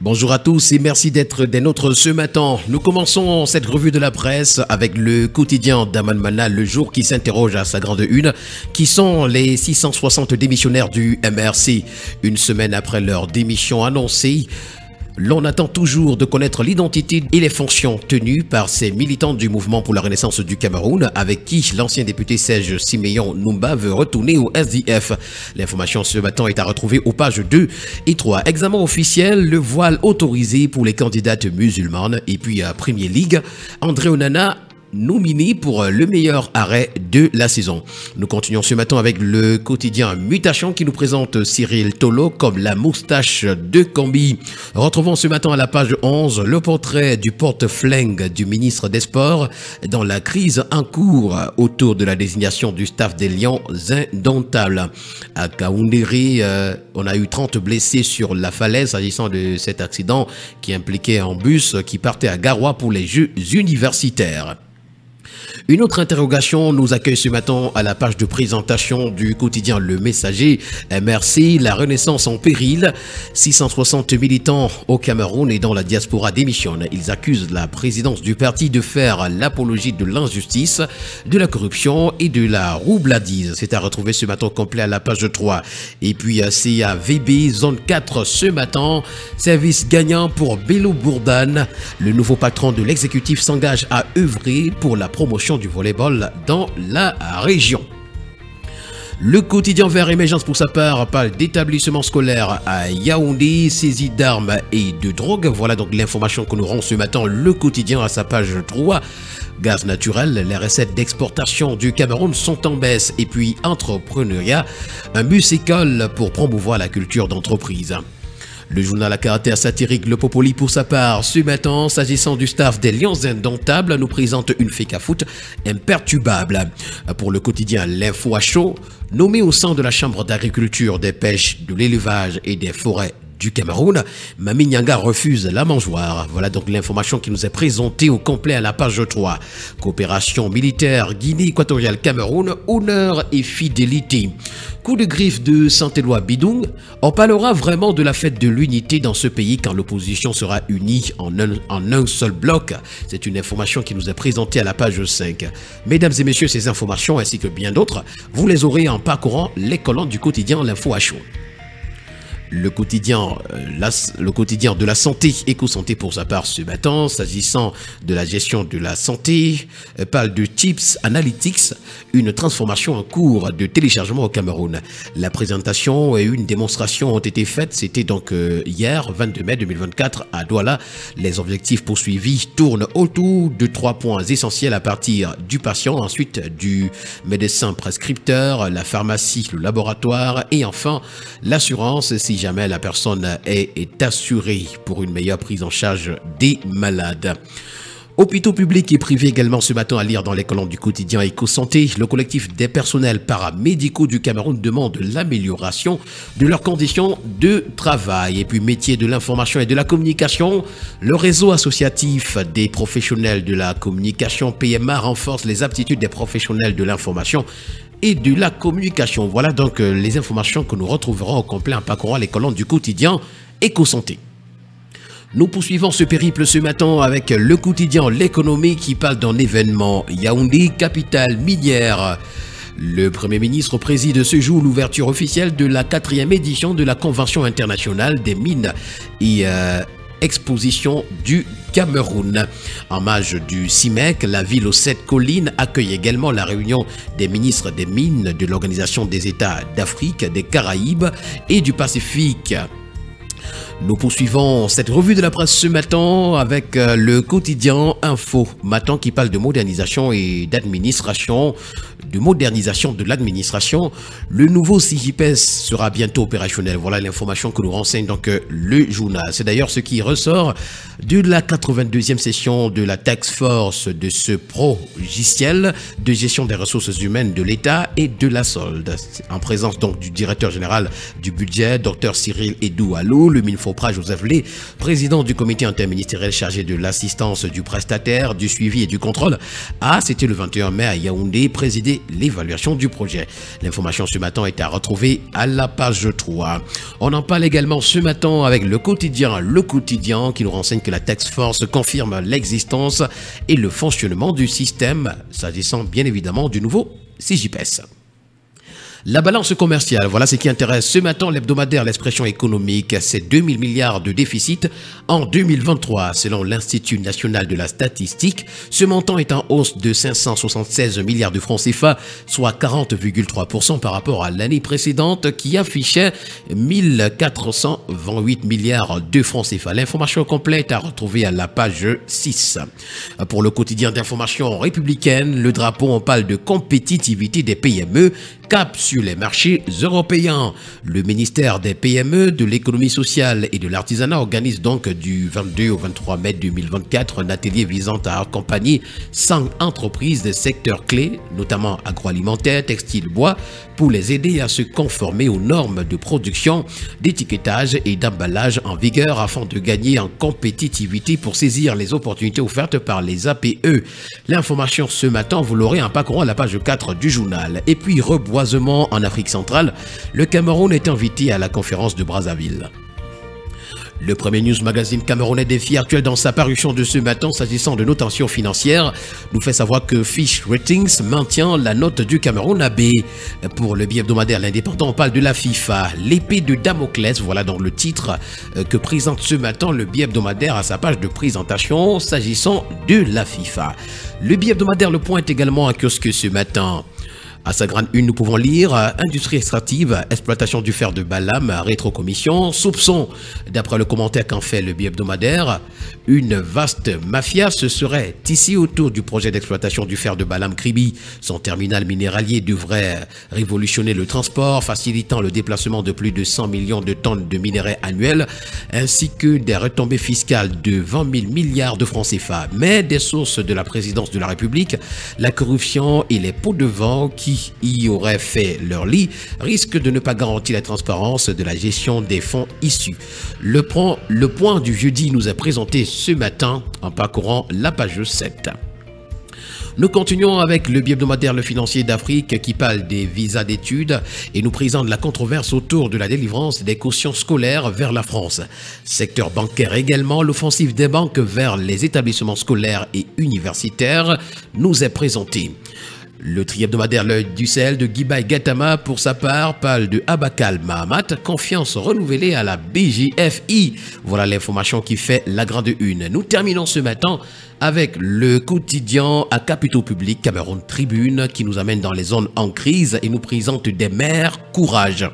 Bonjour à tous et merci d'être des nôtres ce matin. Nous commençons cette revue de la presse avec le quotidien d'Amanmana, le jour qui s'interroge à sa grande une. Qui sont les 660 démissionnaires du MRC? Une semaine après leur démission annoncée, l'on attend toujours de connaître l'identité et les fonctions tenues par ces militants du mouvement pour la renaissance du Cameroun, avec qui l'ancien député Serge Siméon Numba veut retourner au SDF. L'information ce matin est à retrouver aux pages 2 et 3. Examen officiel, le voile autorisé pour les candidates musulmanes. Et puis à Premier League, André Onana nominé pour le meilleur arrêt de la saison. Nous continuons ce matin avec le quotidien Mutation qui nous présente Cyril Tolo comme la moustache de Cambi. Retrouvons ce matin à la page 11 le portrait du porte-flingue du ministre des Sports dans la crise en cours autour de la désignation du staff des Lions indomptables. À Kaoundéré, on a eu 30 blessés sur la falaise s'agissant de cet accident qui impliquait un bus qui partait à Garoua pour les Jeux universitaires. Une autre interrogation nous accueille ce matin à la page de présentation du quotidien Le Messager. MRC, la renaissance en péril. 660 militants au Cameroun et dans la diaspora démissionnent. Ils accusent la présidence du parti de faire l'apologie de l'injustice, de la corruption et de la roubladise. C'est à retrouver ce matin complet à la page 3. Et puis CAVB, zone 4 ce matin. Service gagnant pour Bello Bourdane. Le nouveau patron de l'exécutif s'engage à œuvrer pour la promotion du volleyball dans la région. Le quotidien Vert Émergence pour sa part parle d'établissement scolaire à Yaoundé, saisie d'armes et de drogue. Voilà donc l'information que nous rend ce matin le quotidien à sa page 3. Gaz naturel, les recettes d'exportation du Cameroun sont en baisse. Et puis entrepreneuriat, un bus école pour promouvoir la culture d'entreprise. Le journal à caractère satirique Le Popoli pour sa part, ce matin, s'agissant du staff des Lions indomptables, nous présente une fake à foot imperturbable. Pour le quotidien L'Info à chaud, nommé au sein de la Chambre d'agriculture, des pêches, de l'élevage et des forêts du Cameroun, Mami Nyanga refuse la mangeoire. Voilà donc l'information qui nous est présentée au complet à la page 3. Coopération militaire Guinée équatoriale Cameroun, honneur et fidélité. Coup de griffe de Saint-Éloi Bidung, on parlera vraiment de la fête de l'unité dans ce pays quand l'opposition sera unie en un seul bloc. C'est une information qui nous est présentée à la page 5. Mesdames et messieurs, ces informations ainsi que bien d'autres, vous les aurez en parcourant les colonnes du quotidien L'Info à chaud. Le quotidien de la santé, Éco-Santé pour sa part ce matin, s'agissant de la gestion de la santé, parle de Chips Analytics, une transformation en cours de téléchargement au Cameroun. La présentation et une démonstration ont été faites, c'était donc hier, 22 mai 2024, à Douala. Les objectifs poursuivis tournent autour de 3 points essentiels à partir du patient, ensuite du médecin prescripteur, la pharmacie, le laboratoire et enfin l'assurance si jamais la personne est assurée pour une meilleure prise en charge des malades. Hôpitaux publics et privés également ce matin à lire dans les colonnes du quotidien Éco-Santé. Le collectif des personnels paramédicaux du Cameroun demande l'amélioration de leurs conditions de travail. Et puis métier de l'information et de la communication, le réseau associatif des professionnels de la communication PMA renforce les aptitudes des professionnels de l'information et de la communication. Voilà donc les informations que nous retrouverons au complet en parcourant les colonnes du quotidien Éco-Santé. Nous poursuivons ce périple ce matin avec le quotidien L'économie qui parle d'un événement. Yaoundé, capitale minière. Le Premier ministre préside ce jour l'ouverture officielle de la 4e édition de la Convention internationale des mines et exposition du Cameroun. En marge du CIMEC, la ville aux 7 collines accueille également la réunion des ministres des mines de l'Organisation des États d'Afrique, des Caraïbes et du Pacifique. Nous poursuivons cette revue de la presse ce matin avec le quotidien Info Matin qui parle de modernisation et d'administration, de modernisation de l'administration. Le nouveau CIGIPES sera bientôt opérationnel. Voilà l'information que nous renseigne donc le journal. C'est d'ailleurs ce qui ressort de la 82e session de la Task Force de ce progiciel de gestion des ressources humaines de l'État et de la solde. En présence donc du directeur général du budget, Dr Cyril Edoualou, le Minfo Fopra Joseph Lé, président du comité interministériel chargé de l'assistance du prestataire, du suivi et du contrôle, a, c'était le 21 mai à Yaoundé, présidé l'évaluation du projet. L'information ce matin est à retrouver à la page 3. On en parle également ce matin avec le quotidien qui nous renseigne que la task force confirme l'existence et le fonctionnement du système, s'agissant bien évidemment du nouveau CJPS. La balance commerciale, voilà ce qui intéresse ce matin l'hebdomadaire L'Expression économique. C'est 2000 milliards de déficit en 2023 selon l'Institut national de la statistique. Ce montant est en hausse de 576 milliards de francs CFA, soit 40,3% par rapport à l'année précédente qui affichait 1428 milliards de francs CFA. L'information complète à retrouver à la page 6. Pour le quotidien d'information républicaine, le drapeau, on parle de compétitivité des PME. Cap sur les marchés européens. Le ministère des PME, de l'économie sociale et de l'artisanat organise donc du 22 au 23 mai 2024 un atelier visant à accompagner 100 entreprises des secteurs clés, notamment agroalimentaire, textile, bois, pour les aider à se conformer aux normes de production, d'étiquetage et d'emballage en vigueur afin de gagner en compétitivité pour saisir les opportunités offertes par les APE. L'information ce matin, vous l'aurez en parcourant la page 4 du journal. Et puis, reboisement en Afrique centrale, le Cameroun est invité à la conférence de Brazzaville. Le premier news magazine camerounais Défi actuel dans sa parution de ce matin s'agissant de nos tensions financières nous fait savoir que Fitch Ratings maintient la note du Cameroun à B. Pour le bi-hebdomadaire L'Indépendant, on parle de la FIFA, l'épée de Damoclès, voilà donc le titre que présente ce matin le bi-hebdomadaire à sa page de présentation s'agissant de la FIFA. Le bi-hebdomadaire Le Point est également à kiosque ce matin. À sa grande une, nous pouvons lire industrie extractive, exploitation du fer de Balam, rétrocommission, soupçon. D'après le commentaire qu'en fait le bi-hebdomadaire, une vaste mafia se serait tissée autour du projet d'exploitation du fer de Balam Kribi. Son terminal minéralier devrait révolutionner le transport, facilitant le déplacement de plus de 100 millions de tonnes de minerais annuels, ainsi que des retombées fiscales de 20 000 milliards de francs CFA. Mais des sources de la présidence de la République, la corruption et les pots de vent qui y auraient fait leur lit risquent de ne pas garantir la transparence de la gestion des fonds issus. Le point du jeudi nous est présenté ce matin en parcourant la page 7. Nous continuons avec le bi-hebdomadaire Le Financier d'Afrique qui parle des visas d'études et nous présente la controverse autour de la délivrance des cautions scolaires vers la France. Secteur bancaire également, l'offensive des banques vers les établissements scolaires et universitaires nous est présentée. Le tri-hebdomadaire L'Œil du Sahel de Guibaï Gattama, pour sa part, parle de Abakal Mahamat, confiance renouvelée à la BJFI. Voilà l'information qui fait la grande une. Nous terminons ce matin avec le quotidien à capitaux publics Cameroun Tribune qui nous amène dans les zones en crise et nous présente des maires courage.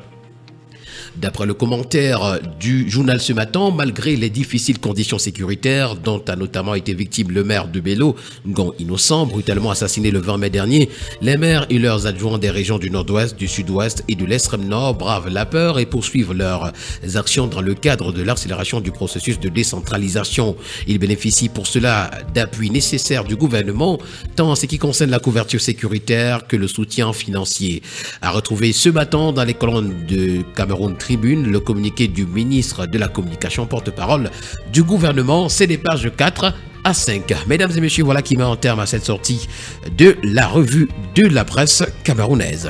D'après le commentaire du journal ce matin, malgré les difficiles conditions sécuritaires dont a notamment été victime le maire de Bello, Ngon Innocent, brutalement assassiné le 20 mai dernier, les maires et leurs adjoints des régions du nord-ouest, du sud-ouest et de l'extrême nord bravent la peur et poursuivent leurs actions dans le cadre de l'accélération du processus de décentralisation. Ils bénéficient pour cela d'appuis nécessaires du gouvernement, tant en ce qui concerne la couverture sécuritaire que le soutien financier. À retrouver ce matin dans les colonnes de Cameroun Tribune, le communiqué du ministre de la Communication, porte-parole du gouvernement, c'est des pages 4 à 5. Mesdames et messieurs, voilà qui met en terme à cette sortie de la revue de la presse camerounaise.